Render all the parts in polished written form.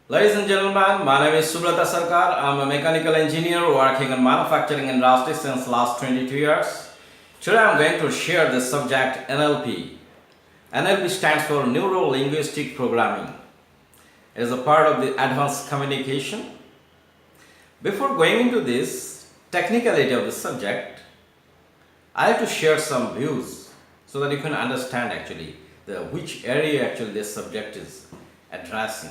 Ladies and gentlemen, my name is Subrata Sarkar. I'm a mechanical engineer working in manufacturing industry since last 22 years. Today I'm going to share the subject NLP. NLP stands for Neuro Linguistic Programming. It is a part of the advanced communication. Before going into this technicality of the subject, I have to share some views so that you can understand actually which area actually this subject is addressing.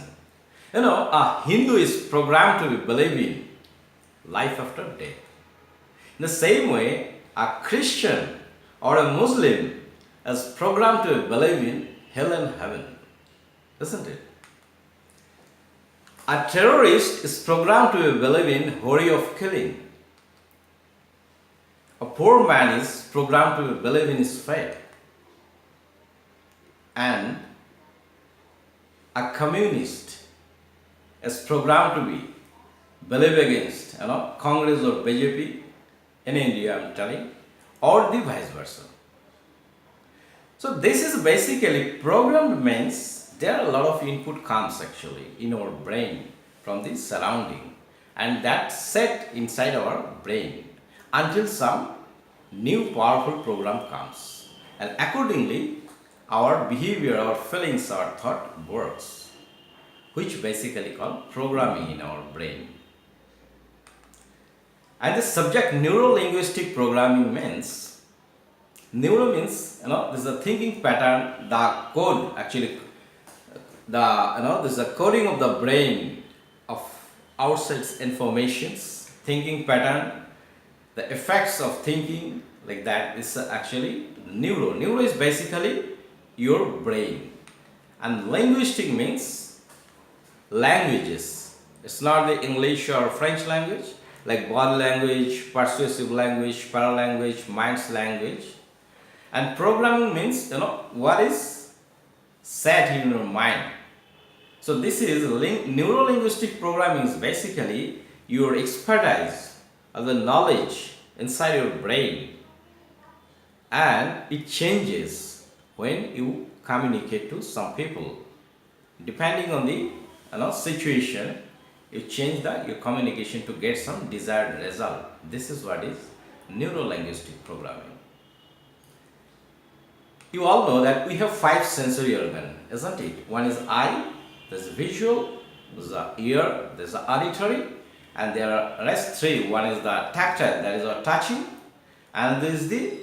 A Hindu is programmed to believe in life after death. In the same way, a Christian or a Muslim is programmed to believe in hell and heaven, isn't it? A terrorist is programmed to believe in horror of killing. A poor man is programmed to believe in his fate. And a communist is programmed to be believe against Congress or BJP in India, I'm telling, or the vice versa. So this is basically programmed means there are a lot of input comes actually in our brain from the surrounding, and that set inside our brain until some new powerful program comes, and accordingly our behavior, our feelings, our thought works, which basically called programming in our brain. And the subject neuro linguistic programming means this is a thinking pattern, the code actually, this is a coding of the brain of outside informations, thinking pattern, the effects of thinking like that is actually neuro. Neuro is basically your brain, and linguistic means languages. It's not the English or French language, like body language, persuasive language, paralanguage, mind's language. And programming means what is set in your mind. So this is neuro-linguistic programming is basically your expertise of the knowledge inside your brain, and it changes when you communicate to some people. Depending on the situation, you change your communication to get some desired result. This is what is neuro-linguistic programming. You all know that we have 5 sensory organs, isn't it? One is eye, there's visual, there's the ear, there's the auditory, and there are rest 3. One is the tactile, that is our touching, and there is the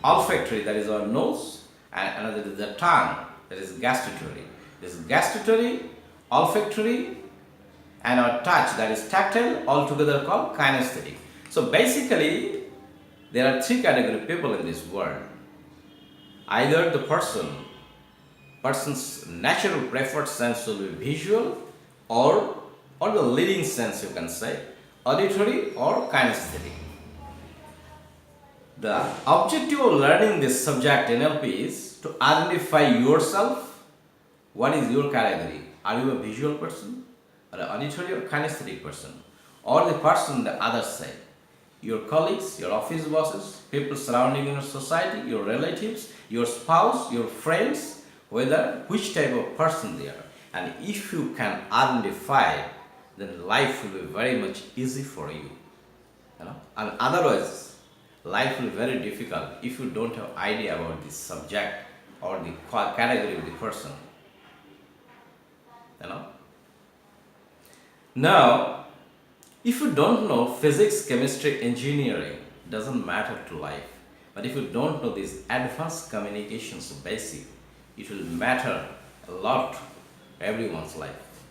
olfactory, that is our nose, and another is the tongue, that is gustatory. This is gustatory, olfactory, and our touch, that is tactile, altogether called kinesthetic. So basically, there are 3 category of people in this world. Either the person's natural preferred sense will be visual, or the leading sense, you can say, auditory or kinesthetic. The objective of learning this subject NLP is to identify yourself. What is your category? Are you a visual person, or an auditory or kinesthetic person, or the person on the other side? Your colleagues, your office bosses, people surrounding your society, your relatives, your spouse, your friends, which type of person they are. And if you can identify, then life will be very much easy for you. And otherwise, life will be very difficult if you don't have idea about this subject or the category of the person. Now, if you don't know physics, chemistry, engineering, doesn't matter to life. But if you don't know these advanced communications basic, it will matter a lot to everyone's life.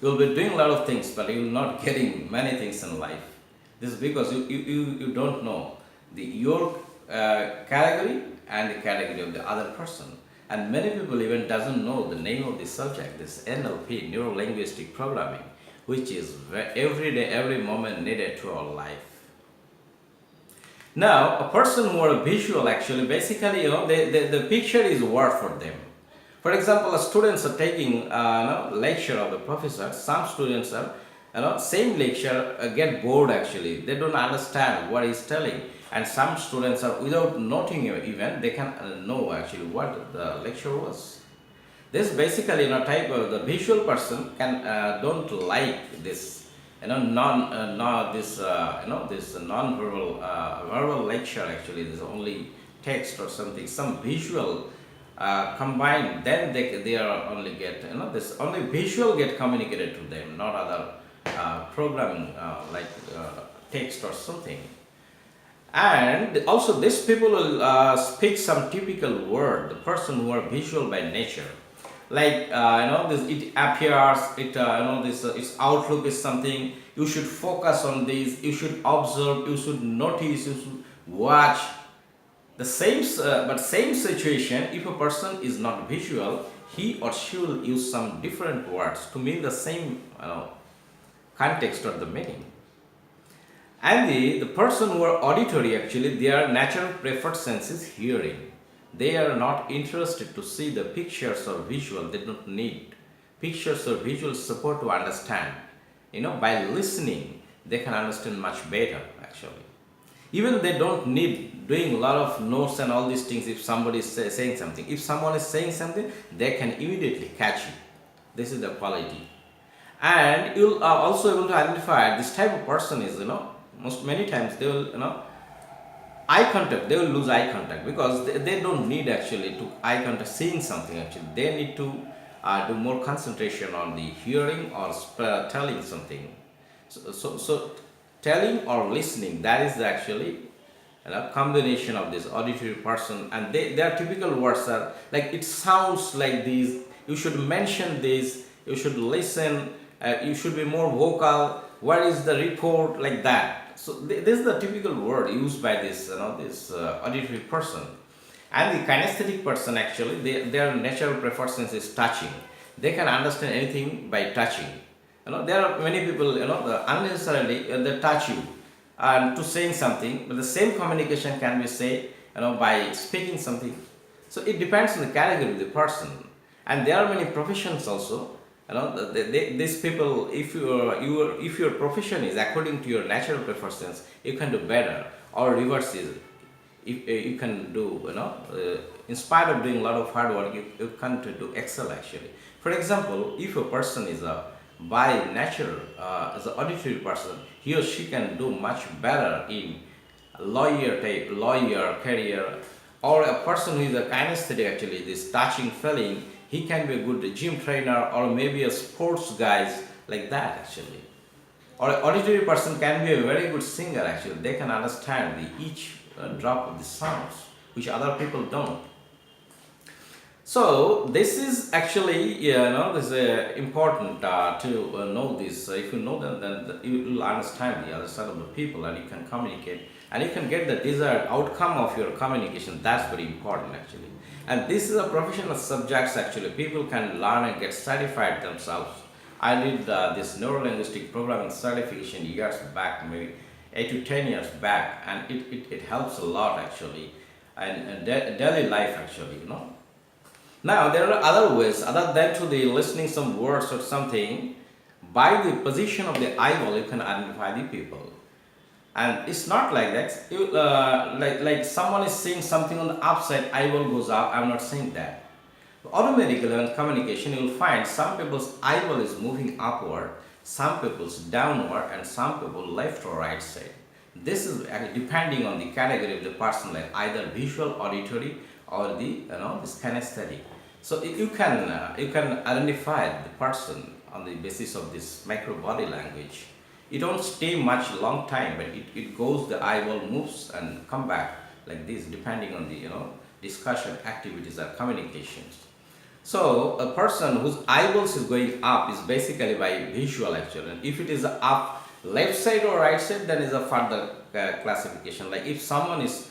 You will be doing a lot of things, but you will not getting many things in life. This is because you don't know your category and the category of the other person. And many people even doesn't know the name of this subject, this NLP, Neuro Linguistic Programming, which is every day, every moment needed to our life. Now, a person who are visual actually, basically, the picture is word for them. For example, students are taking lecture of the professor. Some students are same lecture get bored actually. They don't understand what he's telling. And some students are, without noting even, they can know actually what the lecture was. This basically, type of the visual person can don't like this, this non-verbal verbal lecture. Actually, this only text or something, some visual combined. Then they are only get, this only visual get communicated to them, not other programming text or something. And also, these people will speak some typical word. The person who are visual by nature, like this it appears, it this its outlook is something. You should focus on this. You should observe. You should notice. You should watch. The same, but same situation. If a person is not visual, he or she will use some different words to mean the same context or the meaning. And the person who are auditory, actually, their natural preferred sense is hearing. They are not interested to see the pictures or visual. They don't need pictures or visual support to understand. By listening, they can understand much better, actually. Even they don't need doing a lot of notes and all these things. If somebody is saying something, if someone is saying something, they can immediately catch it. This is the quality. And you'll also able to identify this type of person is, most many times they will, eye contact, they will lose eye contact, because they don't need actually to eye contact seeing something. Actually, they need to do more concentration on the hearing or telling something. So telling or listening, that is actually combination of this auditory person. And their typical words are like, it sounds like this, you should mention this, you should listen, you should be more vocal, what is the report, like that. So this is the typical word used by this auditory person. And the kinesthetic person, actually, their natural preferred sense is touching. They can understand anything by touching. There are many people, unnecessarily they touch you and to saying something, but the same communication can be said, by speaking something. So it depends on the category of the person. And there are many professions also. These people, if your profession is according to your natural preferred sense, you can do better. Or reverse is, if you can do, in spite of doing a lot of hard work, you can do excel, actually. For example, if a person is by nature as an auditory person, he or she can do much better in lawyer career. Or a person who is a kinesthetic, actually, this touching feeling, he can be a good gym trainer or maybe a sports guy, like that, actually. Or an auditory person can be a very good singer, actually. They can understand each drop of the sounds, which other people don't. So this is actually, this is important to know this. If you know them, then you will understand the other side of the people, and you can communicate, and you can get the desired outcome of your communication. That's very important, actually. And this is a professional subjects, actually. People can learn and get certified themselves. I did this Neuro Linguistic programming certification years back, maybe 8 to 10 years back, and it helps a lot, actually, and daily life, actually, Now, there are other ways other than to the listening some words or something. By the position of the eyeball, you can identify the people. And it's not like that. Like someone is saying something on the upside, eyeball goes up. I'm not saying that. Automatically, in communication, you'll find some people's eyeball is moving upward, some people's downward, and some people left or right side. This is depending on the category of the person, like either visual, auditory, or the this kinesthetic. So you can identify the person on the basis of this micro body language. It don't stay much long time, but it goes, the eyeball moves and come back like this, depending on the discussion activities or communications. So a person whose eyeballs is going up is basically by visual, actually. And if it is up left side or right side, then is a further classification. Like if someone is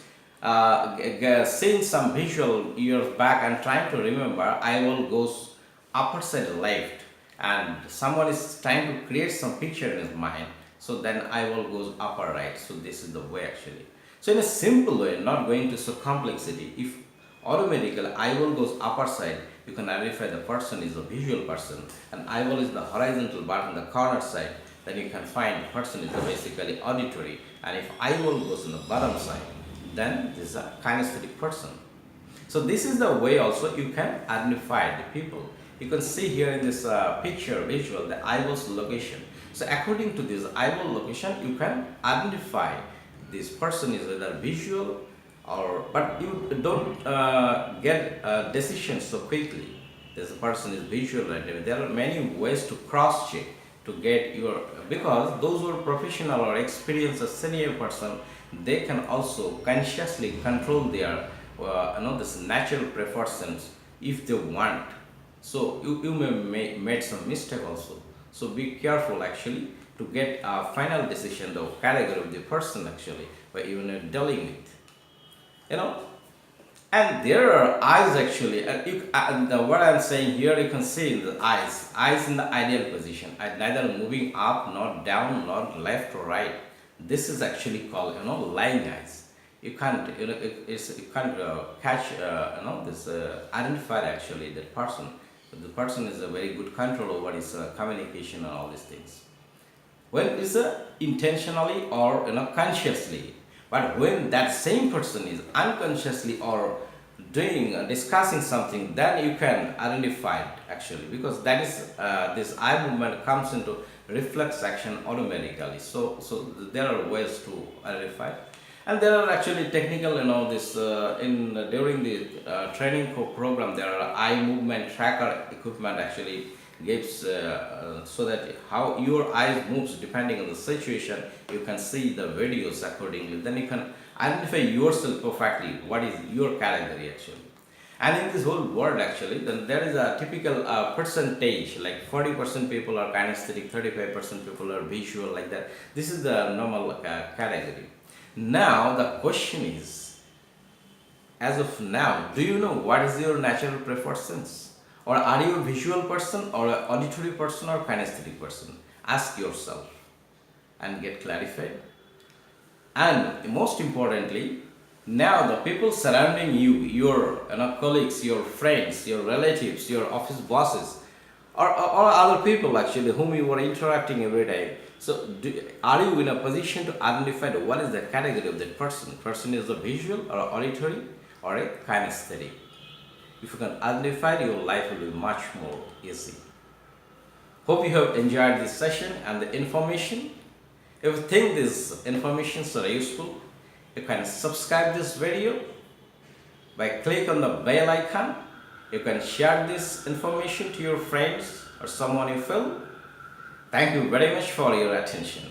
seeing some visual years back and trying to remember, eyeball goes upper side left, and someone is trying to create some picture in his mind, so then eyeball goes upper right. So this is the way, actually. So in a simple way, not going to so complexity, if automatically eyeball goes upper side, you can identify the person is a visual person, and eyeball is the horizontal but on the corner side, then you can find the person is basically auditory. And if eyeball goes on the bottom side, then this is a kinesthetic person. So this is the way also you can identify the people. You can see here in this picture visual the eyeball's location. So according to this eyeball location, you can identify this person is either visual or, but you don't get decisions so quickly. This person is visual, and there are many ways to cross check to get your, because those who are professional or experienced senior person, they can also consciously control their this natural preferences if they want. So you may make some mistake also. So be careful actually to get a final decision the category of the person actually by even dealing with, you know. And there are eyes actually, what I'm saying here, you can see the eyes in the ideal position, neither moving up nor down nor left or right. This is actually called, lying eyes. You can't, you can't catch, this identified actually that person. The person is a very good control over his communication and all these things. When it's intentionally or consciously, but when that same person is unconsciously or doing discussing something, then you can identify it actually, because that is this eye movement comes into reflex action automatically. So there are ways to identify, and there are actually technical, this in during the training program, there are eye movement tracker equipment actually gives so that how your eyes moves depending on the situation, you can see the videos accordingly, then you can identify yourself perfectly what is your category actually. And in this whole world actually, then there is a typical percentage, like 40% people are kinesthetic, 35% people are visual, like that. This is the normal category. Now the question is, as of now, do you know what is your natural preferred sense? Or are you a visual person or an auditory person or kinesthetic person? Ask yourself and get clarified. And most importantly, now the people surrounding you, your colleagues, your friends, your relatives, your office bosses, or other people actually whom you are interacting every day. So are you in a position to identify what is the category of that person? Person is a visual or auditory or a kinesthetic. If you can identify, your life will be much more easy. Hope you have enjoyed this session and the information. If you think these informations are useful, you can subscribe this video by click on the bell icon. You can share this information to your friends or someone you feel. Thank you very much for your attention.